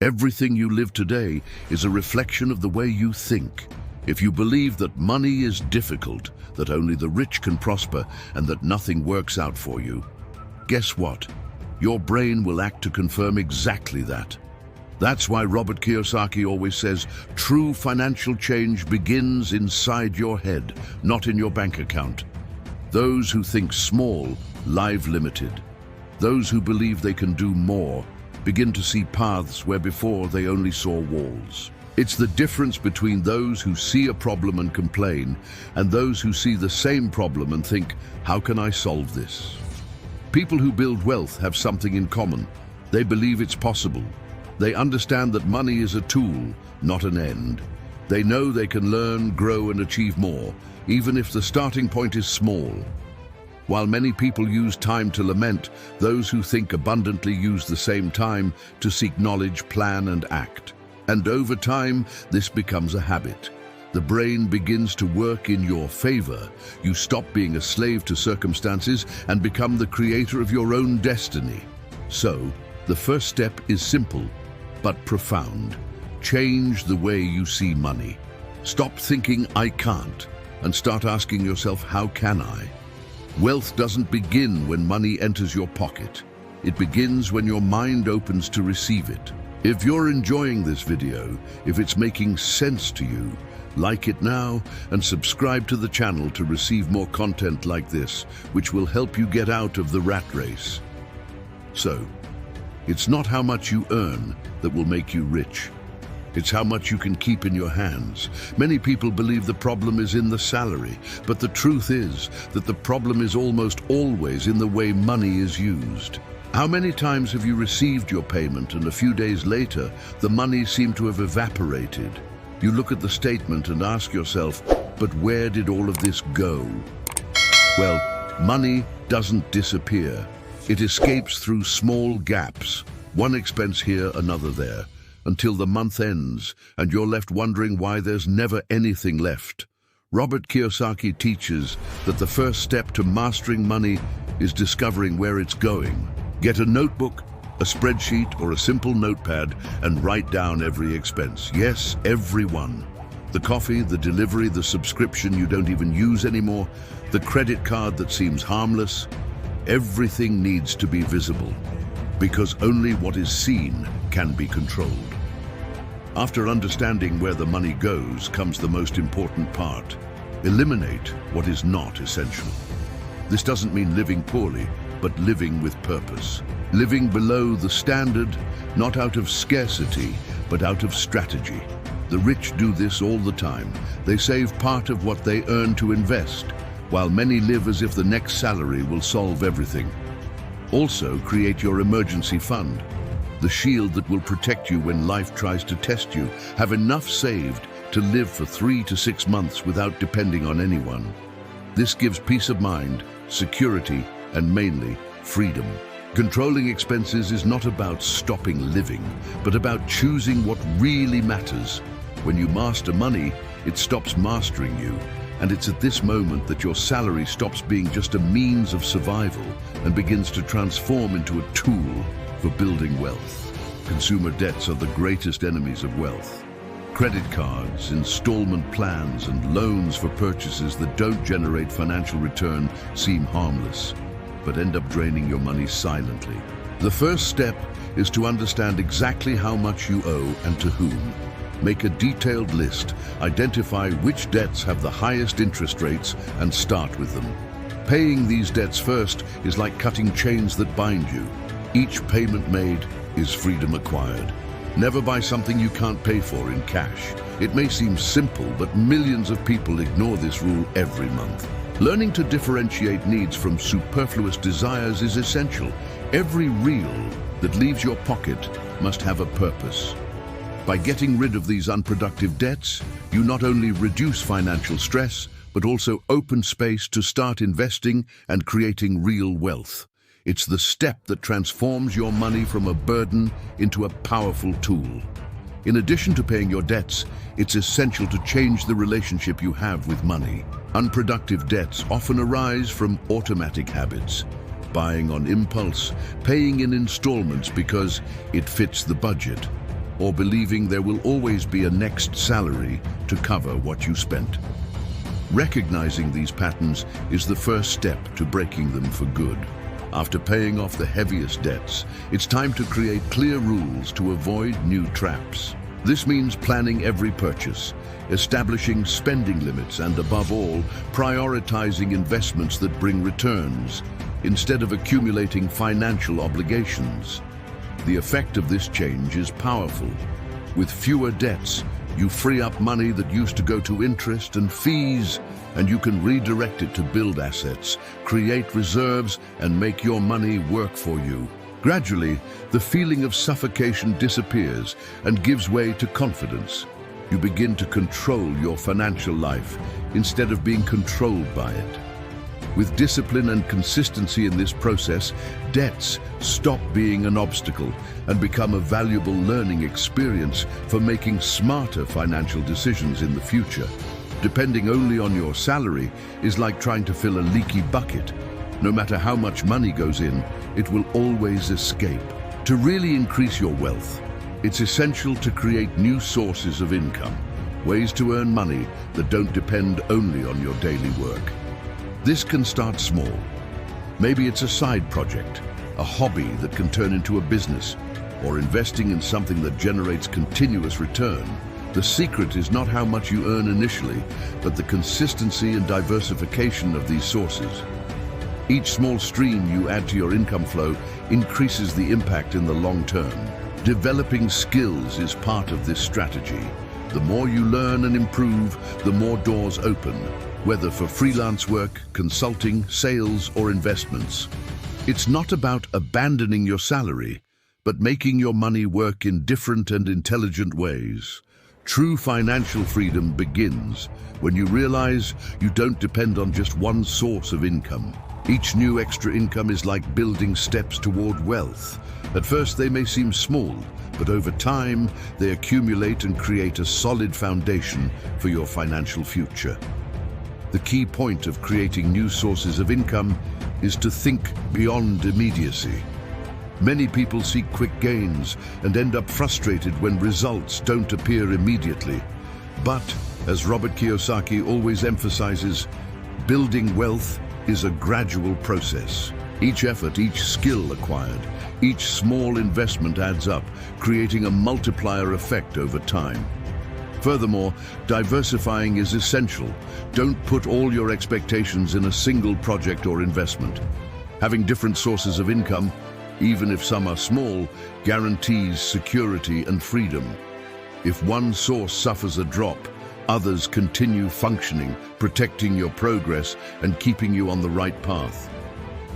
Everything you live today is a reflection of the way you think. If you believe that money is difficult, that only the rich can prosper, and that nothing works out for you, guess what? Your brain will act to confirm exactly that. That's why Robert Kiyosaki always says, true financial change begins inside your head, not in your bank account. Those who think small live limited. Those who believe they can do more begin to see paths where before they only saw walls. It's the difference between those who see a problem and complain and those who see the same problem and think, how can I solve this? People who build wealth have something in common. They believe it's possible. They understand that money is a tool, not an end. They know they can learn, grow, and achieve more, even if the starting point is small. While many people use time to lament, those who think abundantly use the same time to seek knowledge, plan, and act. And over time, this becomes a habit. The brain begins to work in your favor. You stop being a slave to circumstances and become the creator of your own destiny. So, the first step is simple, but profound. Change the way you see money. Stop thinking, I can't, and start asking yourself, how can I? Wealth doesn't begin when money enters your pocket. It begins when your mind opens to receive it. If you're enjoying this video, if it's making sense to you, like it now and subscribe to the channel to receive more content like this, which will help you get out of the rat race. So, it's not how much you earn that will make you rich. It's how much you can keep in your hands. Many people believe the problem is in the salary, but the truth is that the problem is almost always in the way money is used. How many times have you received your payment and a few days later, the money seemed to have evaporated? You look at the statement and ask yourself, but where did all of this go? Well, money doesn't disappear. It escapes through small gaps, one expense here, another there, until the month ends and you're left wondering why there's never anything left. Robert Kiyosaki teaches that the first step to mastering money is discovering where it's going. Get a notebook, a spreadsheet, or a simple notepad and write down every expense. Yes, every one. The coffee, the delivery, the subscription you don't even use anymore, the credit card that seems harmless. Everything needs to be visible, because only what is seen can be controlled. After understanding where the money goes comes the most important part. Eliminate what is not essential. This doesn't mean living poorly, but living with purpose. Living below the standard, not out of scarcity, but out of strategy. The rich do this all the time. They save part of what they earn to invest, while many live as if the next salary will solve everything. Also, create your emergency fund. The shield that will protect you when life tries to test you. Have enough saved to live for 3 to 6 months without depending on anyone. This gives peace of mind, security, and mainly, freedom. Controlling expenses is not about stopping living, but about choosing what really matters. When you master money, it stops mastering you. And it's at this moment that your salary stops being just a means of survival and begins to transform into a tool for building wealth. Consumer debts are the greatest enemies of wealth. Credit cards, installment plans, and loans for purchases that don't generate financial return seem harmless, but end up draining your money silently. The first step is to understand exactly how much you owe and to whom. Make a detailed list, identify which debts have the highest interest rates, and start with them. Paying these debts first is like cutting chains that bind you. Each payment made is freedom acquired. Never buy something you can't pay for in cash. It may seem simple, but millions of people ignore this rule every month. Learning to differentiate needs from superfluous desires is essential. Every reel that leaves your pocket must have a purpose. By getting rid of these unproductive debts, you not only reduce financial stress, but also open space to start investing and creating real wealth. It's the step that transforms your money from a burden into a powerful tool. In addition to paying your debts, it's essential to change the relationship you have with money. Unproductive debts often arise from automatic habits. Buying on impulse, paying in installments because it fits the budget. or believing there will always be a next salary to cover what you spent. Recognizing these patterns is the first step to breaking them for good. After paying off the heaviest debts, it's time to create clear rules to avoid new traps. This means planning every purchase, establishing spending limits, and above all, prioritizing investments that bring returns instead of accumulating financial obligations. The effect of this change is powerful. With fewer debts, you free up money that used to go to interest and fees, and you can redirect it to build assets, create reserves, and make your money work for you. Gradually, the feeling of suffocation disappears and gives way to confidence. You begin to control your financial life instead of being controlled by it. With discipline and consistency in this process, debts stop being an obstacle and become a valuable learning experience for making smarter financial decisions in the future. Depending only on your salary is like trying to fill a leaky bucket. No matter how much money goes in, it will always escape. To really increase your wealth, it's essential to create new sources of income, ways to earn money that don't depend only on your daily work. This can start small. Maybe it's a side project, a hobby that can turn into a business, or investing in something that generates continuous return. The secret is not how much you earn initially, but the consistency and diversification of these sources. Each small stream you add to your income flow increases the impact in the long term. Developing skills is part of this strategy. The more you learn and improve, the more doors open, whether for freelance work, consulting, sales, or investments. It's not about abandoning your salary, but making your money work in different and intelligent ways. True financial freedom begins when you realize you don't depend on just one source of income. Each new extra income is like building steps toward wealth. At first they may seem small, but over time they accumulate and create a solid foundation for your financial future. The key point of creating new sources of income is to think beyond immediacy. Many people seek quick gains and end up frustrated when results don't appear immediately. But, as Robert Kiyosaki always emphasizes, building wealth is a gradual process. Each effort, each skill acquired, each small investment adds up, creating a multiplier effect over time. Furthermore, diversifying is essential. Don't put all your expectations in a single project or investment. Having different sources of income, even if some are small, guarantees security and freedom. If one source suffers a drop, others continue functioning, protecting your progress and keeping you on the right path.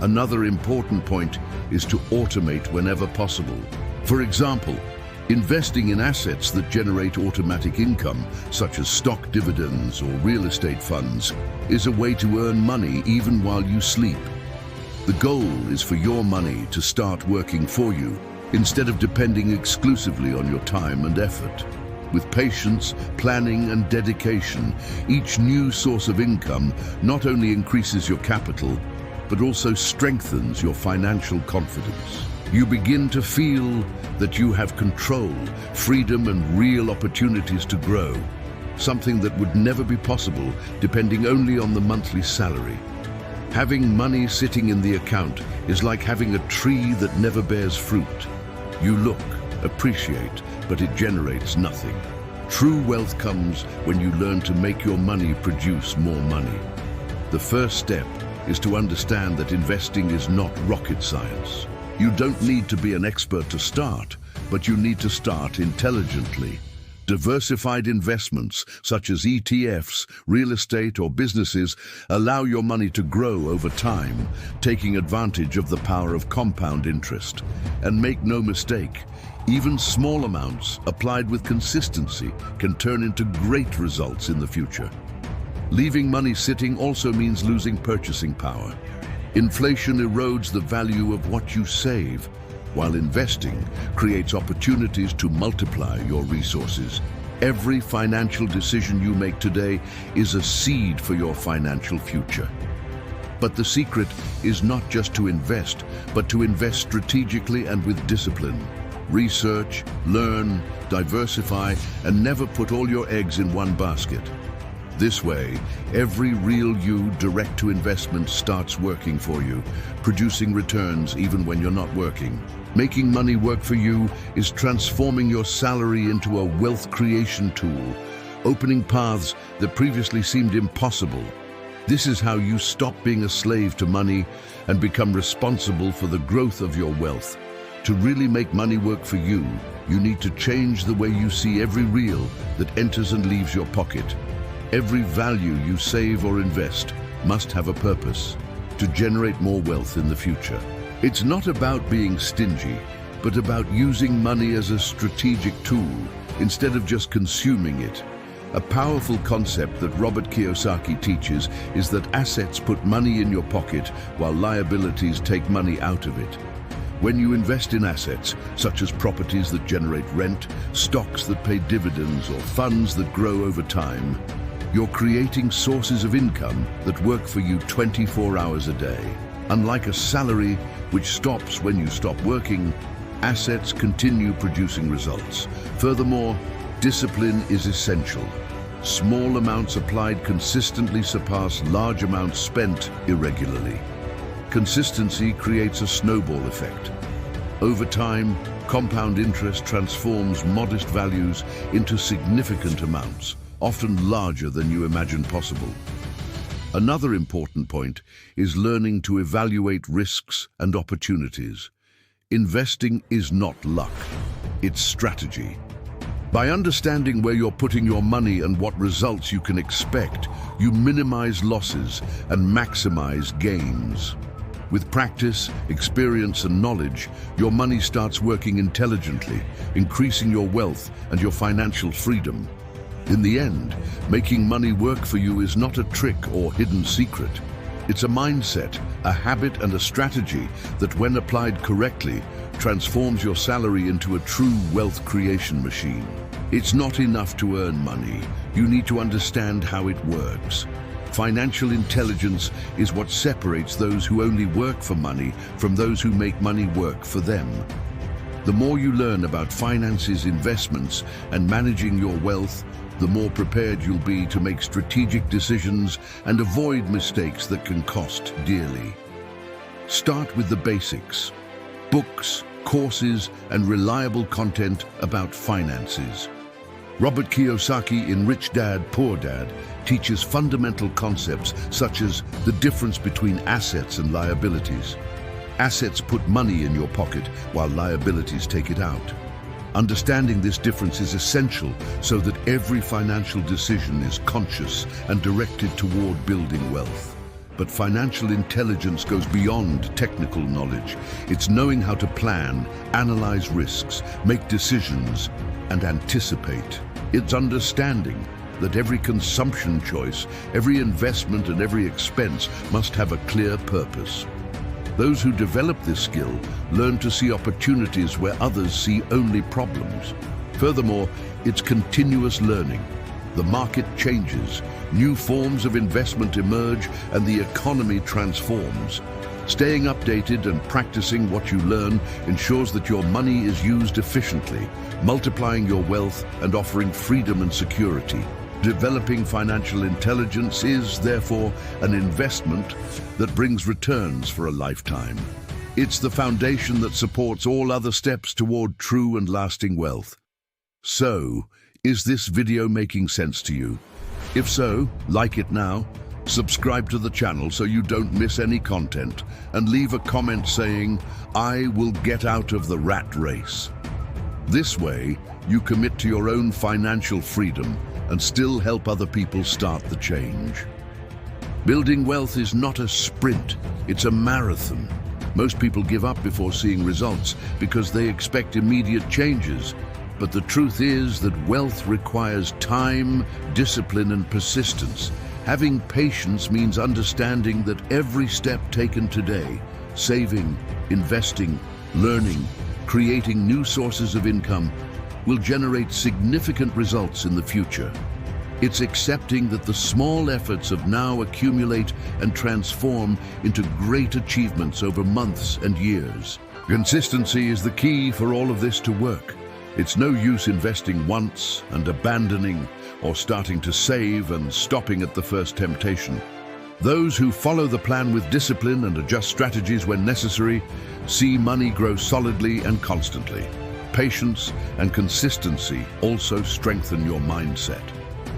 Another important point is to automate whenever possible. For example, investing in assets that generate automatic income, such as stock dividends or real estate funds, is a way to earn money even while you sleep. The goal is for your money to start working for you, instead of depending exclusively on your time and effort. With patience, planning, and dedication, each new source of income not only increases your capital, but also strengthens your financial confidence. You begin to feel that you have control, freedom, and real opportunities to grow, something that would never be possible depending only on the monthly salary. Having money sitting in the account is like having a tree that never bears fruit. You look, appreciate, but it generates nothing. True wealth comes when you learn to make your money produce more money. The first step is to understand that investing is not rocket science. You don't need to be an expert to start, but you need to start intelligently. Diversified investments, such as ETFs, real estate, or businesses, allow your money to grow over time, taking advantage of the power of compound interest. And make no mistake, even small amounts applied with consistency can turn into great results in the future. Leaving money sitting also means losing purchasing power. Inflation erodes the value of what you save, while investing creates opportunities to multiply your resources. Every financial decision you make today is a seed for your financial future. But the secret is not just to invest, but to invest strategically and with discipline. Research, learn, diversify, and never put all your eggs in one basket. This way, every real you direct to investment starts working for you, producing returns even when you're not working. Making money work for you is transforming your salary into a wealth creation tool, opening paths that previously seemed impossible. This is how you stop being a slave to money and become responsible for the growth of your wealth. To really make money work for you, you need to change the way you see every real that enters and leaves your pocket. Every value you save or invest must have a purpose to generate more wealth in the future. It's not about being stingy, but about using money as a strategic tool instead of just consuming it. A powerful concept that Robert Kiyosaki teaches is that assets put money in your pocket while liabilities take money out of it. When you invest in assets, such as properties that generate rent, stocks that pay dividends, or funds that grow over time, you're creating sources of income that work for you 24 hours a day. Unlike a salary, which stops when you stop working, assets continue producing results. Furthermore, discipline is essential. Small amounts applied consistently surpass large amounts spent irregularly. Consistency creates a snowball effect. Over time, compound interest transforms modest values into significant amounts, often larger than you imagined possible. Another important point is learning to evaluate risks and opportunities. Investing is not luck, it's strategy. By understanding where you're putting your money and what results you can expect, you minimize losses and maximize gains. With practice, experience, and knowledge, your money starts working intelligently, increasing your wealth and your financial freedom. In the end, making money work for you is not a trick or hidden secret. It's a mindset, a habit, and a strategy that, when applied correctly, transforms your salary into a true wealth creation machine. It's not enough to earn money. You need to understand how it works. Financial intelligence is what separates those who only work for money from those who make money work for them. The more you learn about finances, investments, and managing your wealth, the more prepared you'll be to make strategic decisions and avoid mistakes that can cost dearly. Start with the basics: books, courses, and reliable content about finances. Robert Kiyosaki in Rich Dad, Poor Dad teaches fundamental concepts such as the difference between assets and liabilities. Assets put money in your pocket while liabilities take it out. Understanding this difference is essential so that every financial decision is conscious and directed toward building wealth. But financial intelligence goes beyond technical knowledge. It's knowing how to plan, analyze risks, make decisions, and anticipate. It's understanding that every consumption choice, every investment, and every expense must have a clear purpose. Those who develop this skill learn to see opportunities where others see only problems. Furthermore, it's continuous learning. The market changes, new forms of investment emerge, and the economy transforms. Staying updated and practicing what you learn ensures that your money is used efficiently, multiplying your wealth and offering freedom and security. Developing financial intelligence is, therefore, an investment that brings returns for a lifetime. It's the foundation that supports all other steps toward true and lasting wealth. So, is this video making sense to you? If so, like it now, subscribe to the channel so you don't miss any content, and leave a comment saying, "I will get out of the rat race." This way, you commit to your own financial freedom and still help other people start the change. Building wealth is not a sprint, it's a marathon. Most people give up before seeing results because they expect immediate changes. But the truth is that wealth requires time, discipline, and persistence. Having patience means understanding that every step taken today, saving, investing, learning, creating new sources of income, will generate significant results in the future. It's accepting that the small efforts of now accumulate and transform into great achievements over months and years. Consistency is the key for all of this to work. It's no use investing once and abandoning, or starting to save and stopping at the first temptation. Those who follow the plan with discipline and adjust strategies when necessary see money grow solidly and constantly. Patience and consistency also strengthen your mindset.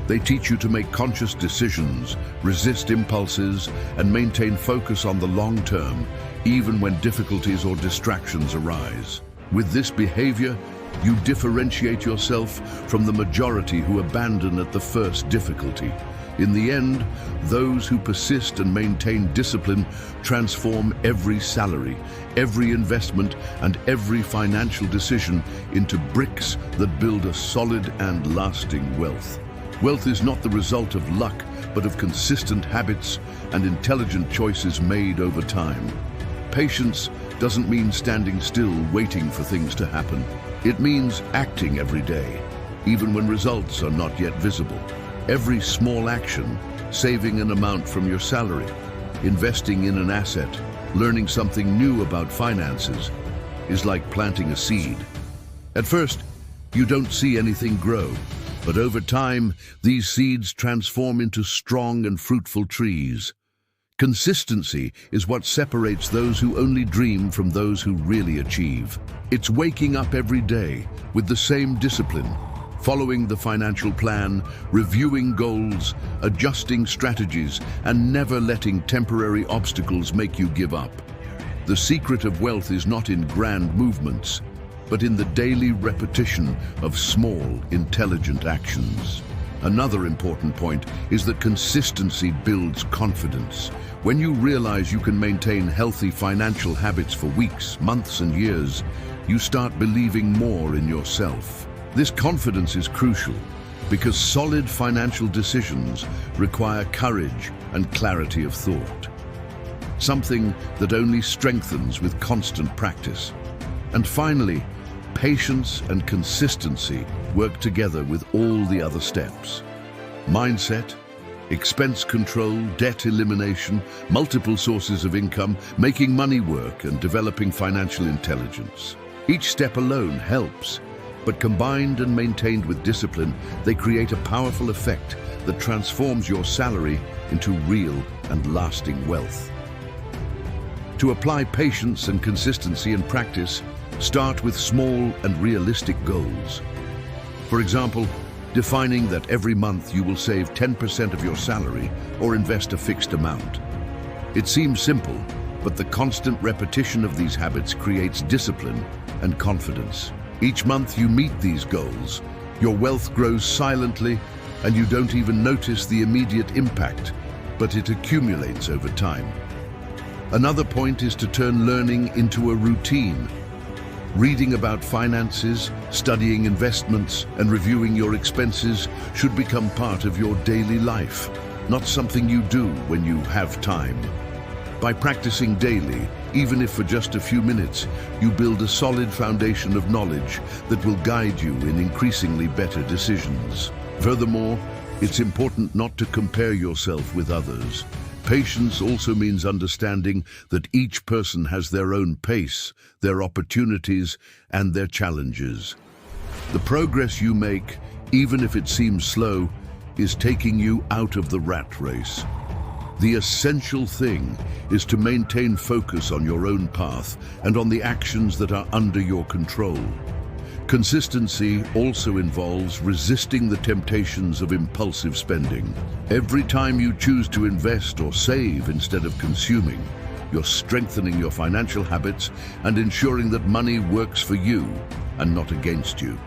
They teach you to make conscious decisions, resist impulses, and maintain focus on the long term, even when difficulties or distractions arise. With this behavior, you differentiate yourself from the majority who abandon at the first difficulty. In the end, those who persist and maintain discipline transform every salary, every investment, and every financial decision into bricks that build a solid and lasting wealth. Wealth is not the result of luck, but of consistent habits and intelligent choices made over time. Patience doesn't mean standing still waiting for things to happen. It means acting every day, even when results are not yet visible. Every small action, saving an amount from your salary, investing in an asset, learning something new about finances, is like planting a seed. At first, you don't see anything grow, but over time, these seeds transform into strong and fruitful trees. Consistency is what separates those who only dream from those who really achieve. It's waking up every day with the same discipline, following the financial plan, reviewing goals, adjusting strategies, and never letting temporary obstacles make you give up. The secret of wealth is not in grand movements, but in the daily repetition of small, intelligent actions. Another important point is that consistency builds confidence. When you realize you can maintain healthy financial habits for weeks, months, and years, you start believing more in yourself. This confidence is crucial because solid financial decisions require courage and clarity of thought, something that only strengthens with constant practice. And finally, patience and consistency work together with all the other steps. Mindset, expense control, debt elimination, multiple sources of income, making money work, and developing financial intelligence. Each step alone helps, but combined and maintained with discipline, they create a powerful effect that transforms your salary into real and lasting wealth. To apply patience and consistency in practice, start with small and realistic goals. For example, defining that every month you will save 10% of your salary or invest a fixed amount. It seems simple, but the constant repetition of these habits creates discipline and confidence. Each month you meet these goals, your wealth grows silently and you don't even notice the immediate impact, but it accumulates over time. Another point is to turn learning into a routine. Reading about finances, studying investments, and reviewing your expenses should become part of your daily life, not something you do when you have time. By practicing daily, even if for just a few minutes, you build a solid foundation of knowledge that will guide you in increasingly better decisions. Furthermore, it's important not to compare yourself with others. Patience also means understanding that each person has their own pace, their opportunities, and their challenges. The progress you make, even if it seems slow, is taking you out of the rat race. The essential thing is to maintain focus on your own path and on the actions that are under your control. Consistency also involves resisting the temptations of impulsive spending. Every time you choose to invest or save instead of consuming, you're strengthening your financial habits and ensuring that money works for you and not against you.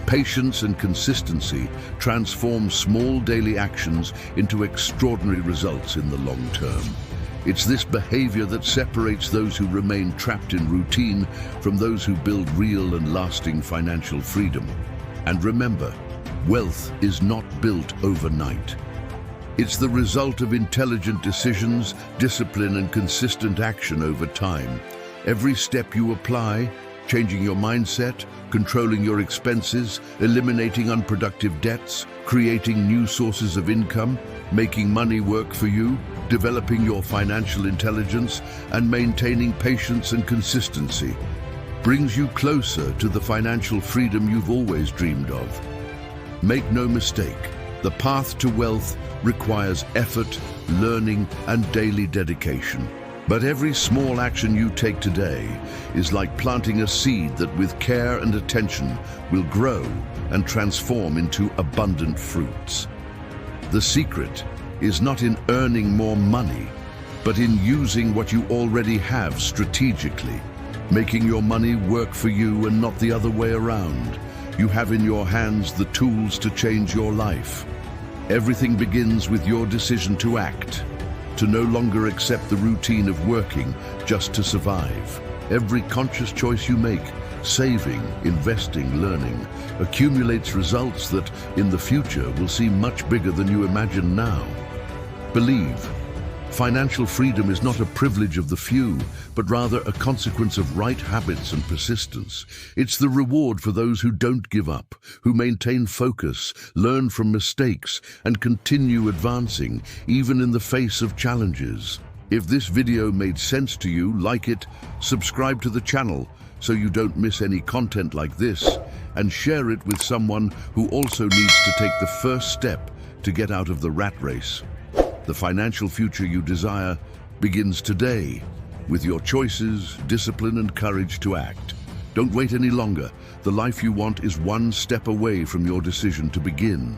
Patience and consistency transform small daily actions into extraordinary results in the long term. It's this behavior that separates those who remain trapped in routine from those who build real and lasting financial freedom. And remember, wealth is not built overnight. It's the result of intelligent decisions, discipline, and consistent action over time. Every step you apply, changing your mindset, controlling your expenses, eliminating unproductive debts, creating new sources of income, making money work for you, developing your financial intelligence and maintaining patience and consistency brings you closer to the financial freedom you've always dreamed of. Make no mistake, the path to wealth requires effort, learning, and daily dedication. But every small action you take today is like planting a seed that with care and attention will grow and transform into abundant fruits. The secret is not in earning more money, but in using what you already have strategically, making your money work for you and not the other way around. You have in your hands the tools to change your life. Everything begins with your decision to act, to no longer accept the routine of working just to survive. Every conscious choice you make, saving, investing, learning, accumulates results that, in the future, will seem much bigger than you imagine now. Believe, financial freedom is not a privilege of the few, but rather a consequence of right habits and persistence. It's the reward for those who don't give up, who maintain focus, learn from mistakes, and continue advancing, even in the face of challenges. If this video made sense to you, like it, subscribe to the channel so you don't miss any content like this, and share it with someone who also needs to take the first step to get out of the rat race. The financial future you desire begins today, with your choices, discipline, and courage to act. Don't wait any longer. The life you want is one step away from your decision to begin.